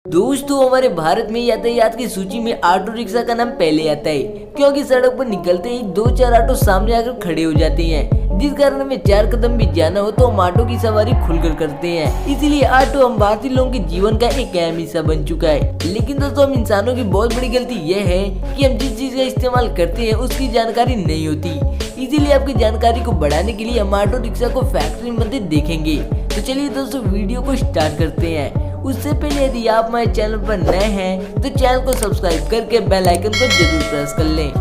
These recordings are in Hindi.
दोस्तों, हमारे भारत में यातायात की सूची में ऑटो रिक्शा का नाम पहले आता है, क्योंकि सड़क पर निकलते ही 2-4 ऑटो सामने आकर खड़े हो जाते हैं, जिस कारण हमें 4 कदम भी जाना हो तो हम ऑटो की सवारी खुलकर करते हैं। इसीलिए ऑटो हम भारतीय लोगों के जीवन का एक अहम हिस्सा बन चुका है। लेकिन दोस्तों, हम इंसानों की बहुत बड़ी गलती यह है कि हम जिस चीज का इस्तेमाल करते हैं उसकी जानकारी नहीं होती। इसीलिए आपकी जानकारी को बढ़ाने के लिए हम ऑटो रिक्शा को फैक्ट्री में देखेंगे। तो चलिए दोस्तों, वीडियो को स्टार्ट करते हैं। उससे पहले यदि आप हमारे चैनल पर नए हैं तो चैनल को सब्सक्राइब करके बेल आइकन को जरूर प्रेस कर लें।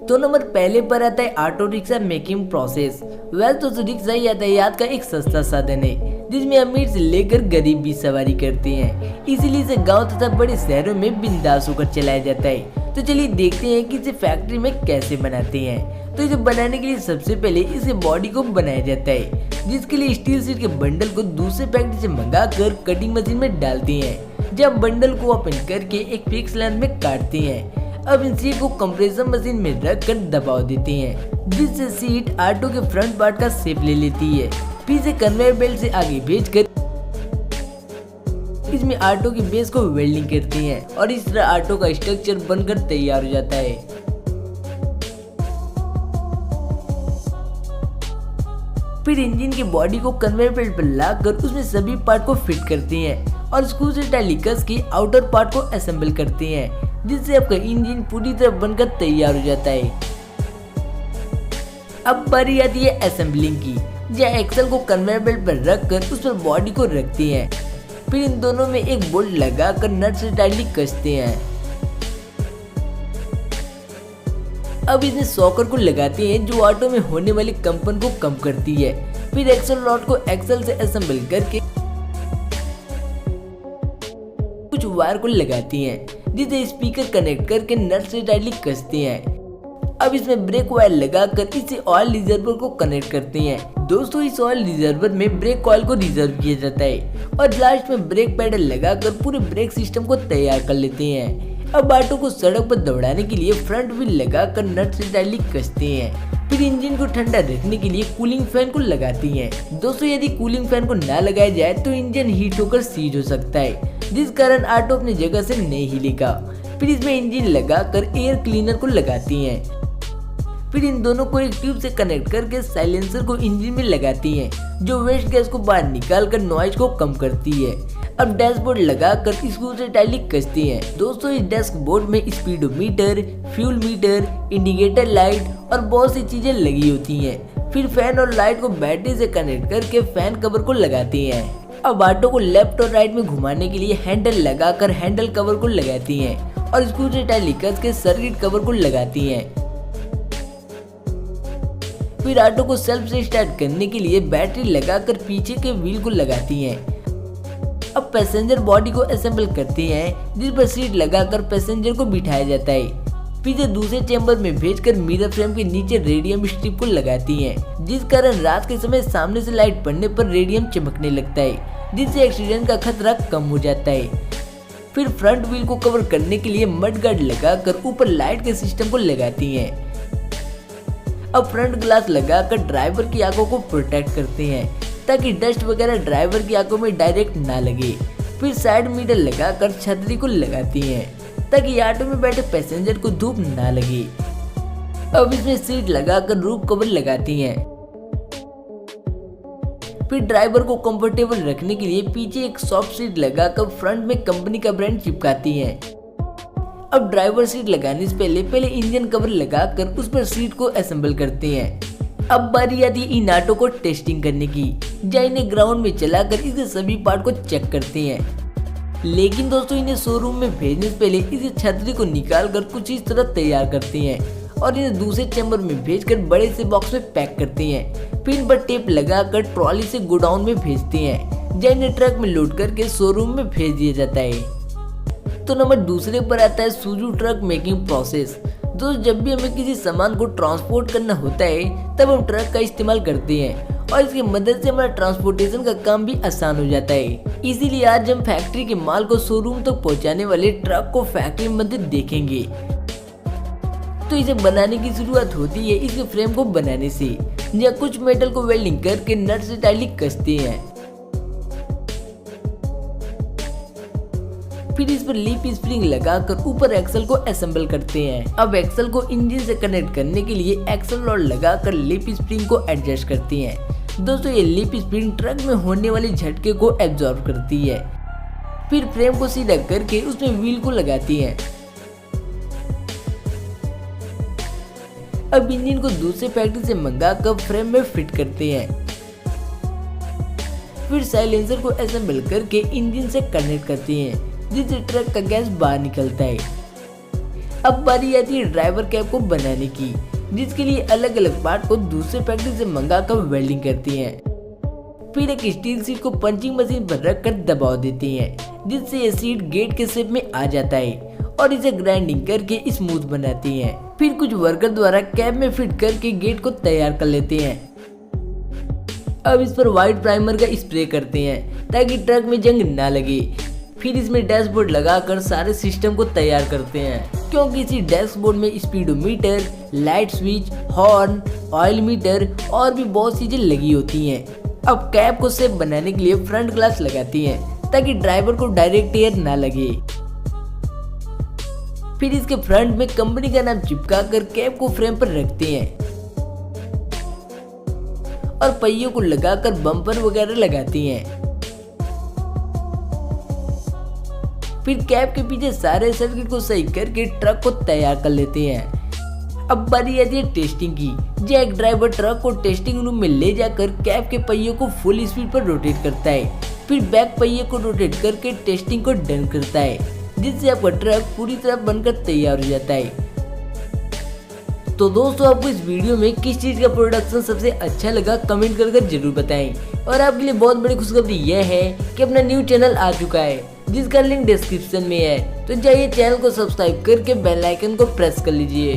तो नंबर पहले पर आता है ऑटो रिक्शा मेकिंग प्रोसेस। वैसे तो रिक्शा यातायात का एक सस्ता साधन है, जिसमें अमीर से लेकर गरीब भी सवारी करते हैं। इसीलिए इसे गांव तथा बड़े शहरों में बिंदास होकर चलाया जाता है। तो चलिए देखते हैं कि इसे फैक्ट्री में कैसे बनाते हैं। तो इसे बनाने के लिए सबसे पहले इसे बॉडी को बनाया जाता है, जिसके लिए स्टील शीट के बंडल को दूसरे फैक्ट्री से मंगाकर कटिंग मशीन में डालते हैं। जब बंडल को ओपन करके एक फिक्स लाइन में काटते हैं। अब इन शीट को कंप्रेसर मशीन में रखकर दबाव देते हैं, जिससे शीट ऑटो के फ्रंट पार्ट का शेप ले लेती है। फिर इसे कन्वेयर बेल्ट से आगे भेजकर इसमें ऑटो की बेस को वेल्डिंग करते हैं और इस तरह ऑटो का स्ट्रक्चर बनकर तैयार हो जाता है। फिर इंजन की बॉडी को कन्वेयर बेल्ट पर लाकर उसमें सभी पार्ट को फिट करते हैं और स्क्रू से टाइटली कस के आउटर पार्ट को असेंबल करते हैं, जिससे आपका इंजन पूरी तरह बनकर तैयार हो जाता है। अब बारी आती है असेंबलिंग की, जहाँ एक्सल को कन्वेयर बेल्ट पर रखकर उस पर बॉडी को रखते हैं। फिर इन दोनों में एक बोल्ट लगाकर नट से टाइटली कसते हैं। अब इसमें सॉकर को लगाते हैं, जो ऑटो में होने वाले कंपन को कम करती है। फिर एक्सल रॉड को एक्सल से असेंबल करके कुछ वायर को लगाते हैं, जिसे स्पीकर कनेक्ट करके नट से टाइटली कसते हैं। अब इसमें ब्रेक वायर लगाकर इसे ऑयल रिजर्वर को कनेक्ट करते हैं। दोस्तों, इस ऑयल रिजर्वर में ब्रेक ऑयल को रिजर्व किया जाता है और लास्ट में ब्रेक पैडल लगाकर पूरे ब्रेक सिस्टम को तैयार कर लेते हैं। अब ऑटो को सड़क पर दौड़ाने के लिए फ्रंट व्हील लगाकर नट से टाइटली कसते हैं। फिर इंजन को ठंडा रखने के लिए कूलिंग फैन को लगाती हैं। दोस्तों, यदि कूलिंग फैन को ना लगाया जाए तो इंजन हीट होकर सीज हो सकता है, जिस कारण ऑटो अपनी जगह से नहीं हिलेगा। फिर इसमें इंजन लगाकर एयर क्लीनर को लगाती हैं। फिर इन दोनों को एक ट्यूब से कनेक्ट करके साइलेंसर को इंजन में लगाती हैं, जो वेस्ट गैस को बाहर निकालकर नॉइज को कम करती है। अब डैशबोर्ड लगाकर स्क्रू से टाइटली कसती हैं। दोस्तों, इस डैशबोर्ड में speedometer, fuel metre, indicator light और बहुत सी चीजें लगी होती हैं। फिर फैन और लाइट को बैटरी से कनेक्ट करके फैन कवर को लगाती हैं। अब ऑटो को लेफ्ट और राइट में घुमाने के लिए हैंडल लगाकर हैंडल कवर को लगाती हैं और स्क्रू से टाइटली कस के सर्किट कवर को लगाती हैं। फिर ऑटो को सेल्फ से स्टार्ट करने के लिए बैटरी लगाकर पीछे के व्हील को लगाती हैं। अब पैसेंजर बॉडी को असेंबल करते हैं, जिस पर सीट लगाकर पैसेंजर को बिठाया जाता है। फिर दूसरे चैम्बर में भेजकर मिरर फ्रेम के नीचे रेडियम स्ट्रिप को लगाती हैं, जिस कारण रात के समय सामने से लाइट पड़ने पर रेडियम चमकने लगता है, जिससे एक्सीडेंट का खतरा कम हो जाता है। फिर फ्रंट व्हील को कवर करने के लिए मड गार्ड लगाकर ऊपर लाइट के सिस्टम को लगाती हैं। अब फ्रंट ग्लास लगाकर ड्राइवर की आंखों को प्रोटेक्ट करते हैं, ताकि डस्ट वगैरह ड्राइवर की आंखों में डायरेक्ट ना लगे। फिर साइड मिरर लगाकर छतरी को लगाती हैं, ताकि ऑटो में बैठे पैसेंजर को धूप ना लगे। अब इसमें सीट लगाकर रूफ कवर लगाती हैं। फिर ड्राइवर को कंफर्टेबल रखने के लिए पीछे एक सॉफ्ट सीट लगाकर फ्रंट में कंपनी का ब्रांड चिपकाती हैं। अब ड्राइवर सीट लगाने से पहले इंजन कवर लगाकर उस पर सीट को असेंबल करते हैं। अब बारी आती है इन ऑटो को टेस्टिंग करने की, जहाँ इन्हें ग्राउंड में चलाकर इसके सभी पार्ट को चेक करते हैं। लेकिन दोस्तों, इन्हें शोरूम में भेजने से पहले इसे छतरी को निकालकर कुछ इस तरह तैयार करते हैं और इन्हें दूसरे चैम्बर में भेजकर बड़े से बॉक्स में पैक करते हैं। फिर इन पर टेप लगाकर ट्रॉली से गोडाउन में भेजते हैं, जहाँ इन्हें ट्रक में लोड करके शोरूम में भेज दिया जाता है। तो नंबर दूसरे पर आता है सुजू ट्रक मेकिंग प्रोसेस। दोस्तों, जब भी हमें किसी सामान को ट्रांसपोर्ट करना होता है तब हम ट्रक का इस्तेमाल करते हैं और इसकी मदद से हमारा ट्रांसपोर्टेशन का काम भी आसान हो जाता है। इसीलिए आज हम फैक्ट्री के माल को शोरूम तक पहुंचाने वाले ट्रक को फैक्ट्री में देखेंगे। तो इसे बनाने की शुरुआत होती है इसके फ्रेम को बनाने से, या कुछ मेटल को वेल्डिंग करके नट से टाइटली कसते हैं। फिर इस पर लीफ स्प्रिंग लगाकर ऊपर एक्सल को असेंबल करते हैं। अब एक्सल को इंजन से कनेक्ट करने के लिए एक्सल रॉड लगाकर लीफ स्प्रिंग को एडजस्ट करती हैं। दोस्तों ये लीफ स्प्रिंग ट्रक में होने वाले झटके को एब्जॉर्ब करती है। फिर फ्रेम को सीधा करके उसमें व्हील को लगाती हैं। अब इंजन को दूसरे फैक्ट्री से मंगाकर फ्रेम में फिट करते हैं। फिर साइलेंसर को असेंबल करके इंजन से कनेक्ट करती हैं, जिससे ट्रक का गैस बाहर निकलता है। अब बारी आती है ड्राइवर कैब को बनाने की, जिसके लिए अलग अलग पार्ट को दूसरे फैक्ट्री से मंगाकर वेल्डिंग करती हैं। फिर एक स्टील सीट को पंचिंग मशीन पर रखकर दबाव देती हैं, जिससे ये सीट गेट के शेप में आ जाता है और इसे ग्राइंडिंग करके स्मूथ बनाती हैं। फिर कुछ वर्कर द्वारा कैब में फिट करके गेट को तैयार कर लेते हैं। अब इस पर व्हाइट प्राइमर का स्प्रे करते हैं ताकि ट्रक में जंग ना लगे। फिर इसमें डैशबोर्ड लगाकर सारे सिस्टम को तैयार करते हैं, क्योंकि इसी डैशबोर्ड में speedometer, light switch, horn, oil meter और भी बहुत चीजें लगी होती हैं। अब कैब को सेफ बनाने के लिए फ्रंट ग्लास लगाती हैं ताकि ड्राइवर को डायरेक्ट एयर ना लगे। फिर इसके फ्रंट में कंपनी का नाम चिपका कर कैब को फ्रेम पर रखते हैं और पहियों को लगाकर बम्पर वगैरह लगाती हैं। फिर कैब के पीछे सारे सर्किट को सही करके ट्रक को तैयार कर लेते हैं। अब बारी आती है टेस्टिंग की। जैक ड्राइवर ट्रक को टेस्टिंग रूम में ले जाकर कैब के पहियों को फुल स्पीड पर रोटेट करता है। फिर बैक पहिए को रोटेट करके टेस्टिंग को डन करता है, जिससे आपका ट्रक पूरी तरह बनकर तैयार हो जाता है। तो दोस्तों आपको इस वीडियो में किस चीज का प्रोडक्शन सबसे अच्छा लगा कमेंट कर जरूर बताएं। और आपके लिए बहुत बड़ी खुशखबरी यह है कि अपना न्यू चैनल आ चुका है, जिसका लिंक डिस्क्रिप्शन में है। तो जाइए चैनल को सब्सक्राइब करके बेल आइकन को प्रेस कर लीजिए।